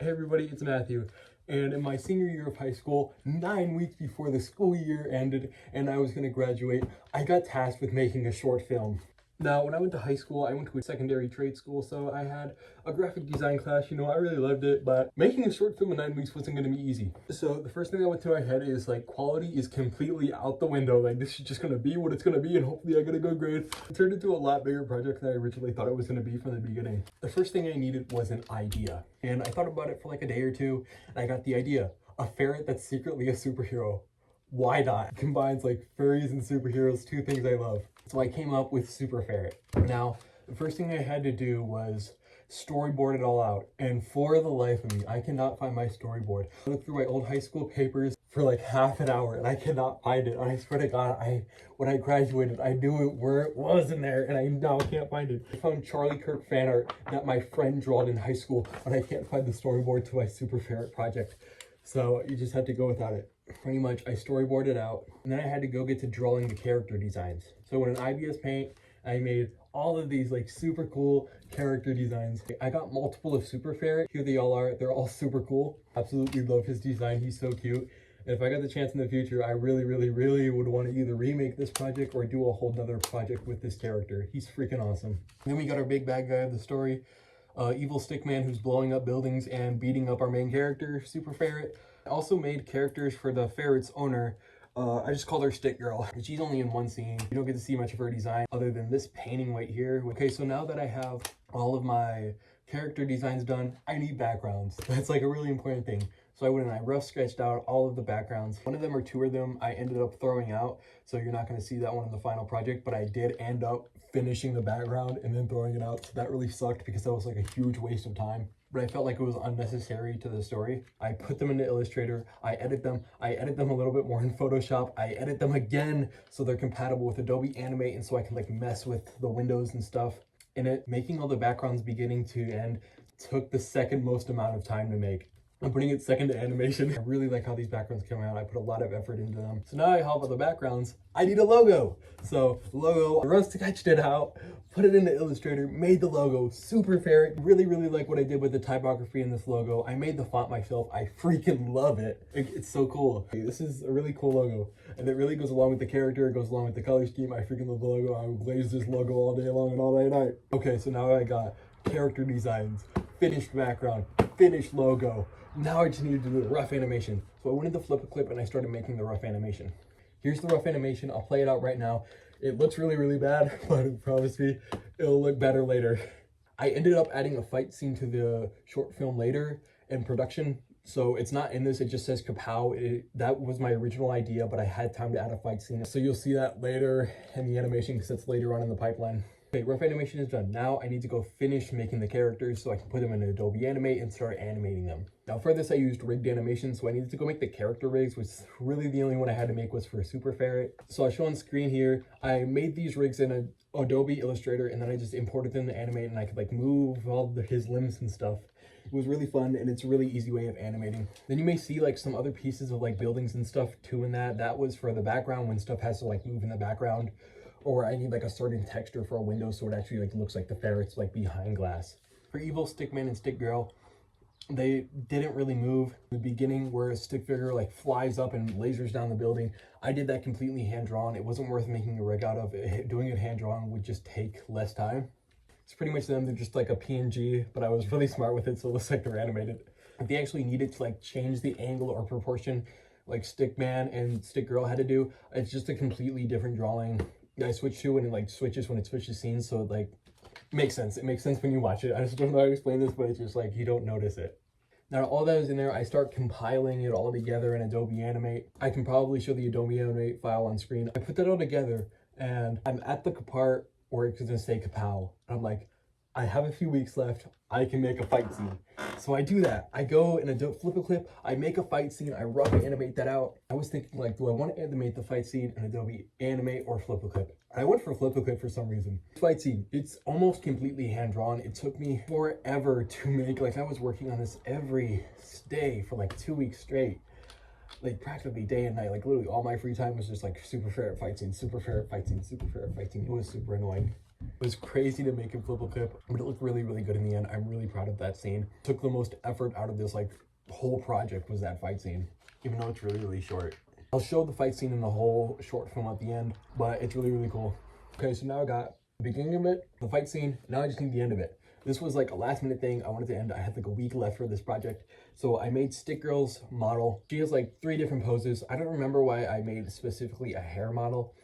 Hey everybody, it's Matthew. And in my senior year of high school, 9 weeks before the school year ended and I was going to graduate, I got tasked with making a short film. Now, when I went to high school, I went to a secondary trade school, so I had a graphic design class. I really loved it, but making a short film in 9 weeks wasn't going to be easy. So the first thing that went to my head is like, quality is completely out the window. Like, this is just going to be what it's going to be, and hopefully I get a good grade. It turned into a lot bigger project than I originally thought it was going to be from the beginning. The first thing I needed was an idea, and I thought about it for like a day or two, and I got the idea. A ferret that's secretly a superhero. Why not? It combines like furries and superheroes, two things I love. So I came up with Super Ferret. Now, the first thing I had to do was storyboard it all out. And for the life of me, I cannot find my storyboard. I looked through my old high school papers for like half an hour and I cannot find it. And I swear to God, when I graduated, I knew it where it was in there and I now can't find it. I found Charlie Kirk fan art that my friend drawed in high school, but I can't find the storyboard to my Super Ferret project. So you just had to go without it. Pretty much, I storyboarded out, and then I had to go get to drawing the character designs. So in an IBS Paint, I made all of these like super cool character designs. I got multiple of Super Ferret. Here they all are. They're all super cool. Absolutely love his design. He's so cute. And if I got the chance in the future, I really would want to either remake this project or do a whole nother project with this character. He's freaking awesome. Then we got our big bad guy of the story. Evil Stickman, who's blowing up buildings and beating up our main character, Super Ferret. I also made characters for the ferret's owner. I just called her Stick Girl. She's only in one scene. You don't get to see much of her design other than this painting right here. Okay, so now that I have all of my character designs done, I need backgrounds. That's like a really important thing. So I went and I rough sketched out all of the backgrounds. One of them or two of them I ended up throwing out, so you're not going to see that one in the final project, but I did end up finishing the background and then throwing it out. So that really sucked because that was like a huge waste of time. But I felt like it was unnecessary to the story. I put them into Illustrator, I edit them a little bit more in Photoshop, I edit them again so they're compatible with Adobe Animate and so I can like mess with the windows and stuff. And making all the backgrounds beginning to end took the second most amount of time to make. I'm putting it second to animation. I really like how these backgrounds come out. I put a lot of effort into them. So now I have all the backgrounds. I need a logo. So logo, I rough sketched it out, put it into Illustrator, made the logo. Super Ferret. Really like what I did with the typography in this logo. I made the font myself. I freaking love it. It's so cool. This is a really cool logo. And it really goes along with the character. It goes along with the color scheme. I freaking love the logo. I will glaze this logo all day long and all day night. Okay, so now I got character designs, finished background, finished logo. Now I just need to do the rough animation. So I went into FlipaClip and I started making the rough animation. Here's the rough animation. I'll play it out right now. It looks really bad, but I promise me it'll look better later. I ended up adding a fight scene to the short film later in production. So it's not in this, it just says Kapow. That was my original idea, but I had time to add a fight scene. So you'll see that later in the animation because it's later on in the pipeline. Okay, rough animation is done. Now I need to go finish making the characters so I can put them in Adobe Animate and start animating them. Now for this I used rigged animation, so I needed to go make the character rigs, which is really the only one I had to make was for Super Ferret. So I'll show on screen here, I made these rigs in Adobe Illustrator and then I just imported them to Animate and I could like move all his limbs and stuff. It was really fun and it's a really easy way of animating. Then you may see like some other pieces of like buildings and stuff too in that. That was for the background when stuff has to like move in the background. Or I need like a certain texture for a window so it actually like looks like the ferret's like behind glass. For Evil Stickman and Stick Girl, they didn't really move. In the beginning where a stick figure like flies up and lasers down the building, I did that completely hand drawn. It wasn't worth making a rig out of. Doing it hand drawn would just take less time. It's pretty much them. They're just like a PNG, but I was really smart with it so it looks like they're animated. If they actually needed to like change the angle or proportion like Stickman and Stick Girl had to do, it's just a completely different drawing. I switch to and it like switches when it switches scenes, so it like makes sense. It makes sense when you watch it. I just don't know how to explain this, but it's just like you don't notice it. Now all that is in there, I start compiling it all together in Adobe Animate. I can probably show the Adobe Animate file on screen. I put that all together and I'm at the part where it's gonna say Kapow. And I'm like, I have a few weeks left. I can make a fight scene. So I do that. I go and I flip a clip. I make a fight scene. I rough animate that out. I was thinking like, do I want to animate the fight scene in Adobe Animate or flip a clip? I went for flip a clip for some reason. Fight scene, it's almost completely hand drawn. It took me forever to make. Like I was working on this every day for like 2 weeks straight. Like practically day and night. Like literally all my free time was just like Super Ferret fight scene, Super Ferret fight scene, Super Ferret fight scene. It was super annoying. It was crazy to make him flip a clip, but it looked really, really good in the end. I'm really proud of that scene. Took the most effort out of this like whole project was that fight scene, even though it's really, really short. I'll show the fight scene in the whole short film at the end, but it's really, really cool. Okay, so now I got the beginning of it, the fight scene, now I just need the end of it. This was like a last minute thing. I wanted to end. I had like a week left for this project. So I made Stick Girl's model. She has like 3 different poses. I don't remember why I made specifically a hair model,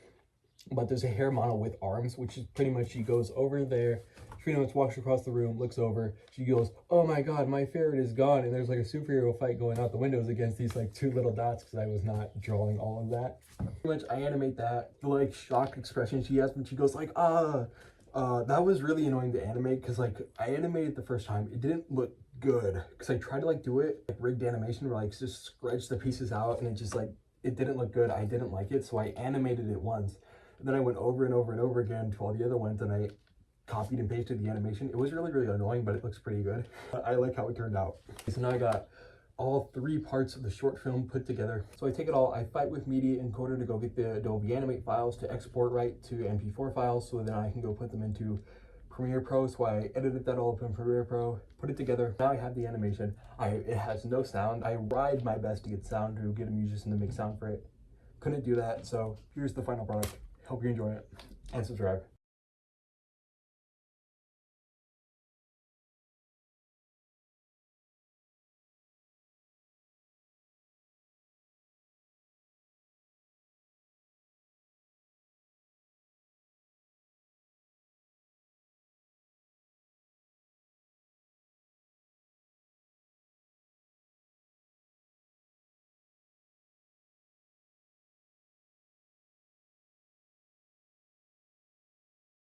but there's a hair model with arms, which is pretty much she goes over there. She pretty much walks across the room, looks over. She goes, oh my God, my ferret is gone. And there's like a superhero fight going out the windows against these like 2 little dots because I was not drawing all of that. Pretty much I animate that. The like shocked expression she has when she goes like, that was really annoying to animate because like I animated the first time. It didn't look good because I tried to like do it like rigged animation where like just scratch the pieces out and it just like, it didn't look good. I didn't like it. So I animated it once. And then I went over and over and over again to all the other ones and I copied and pasted the animation. It was really, really annoying, but it looks pretty good. I like how it turned out. So now I got all 3 parts of the short film put together. So I take it all, I fight with Media Encoder to go get the Adobe Animate files to export right to MP4 files so then I can go put them into Premiere Pro. So I edited that all up in Premiere Pro, put it together. Now I have the animation. It has no sound. I tried my best to get sound, to get a musician to make sound for it. Couldn't do that, so here's the final product. Hope you enjoy it and subscribe.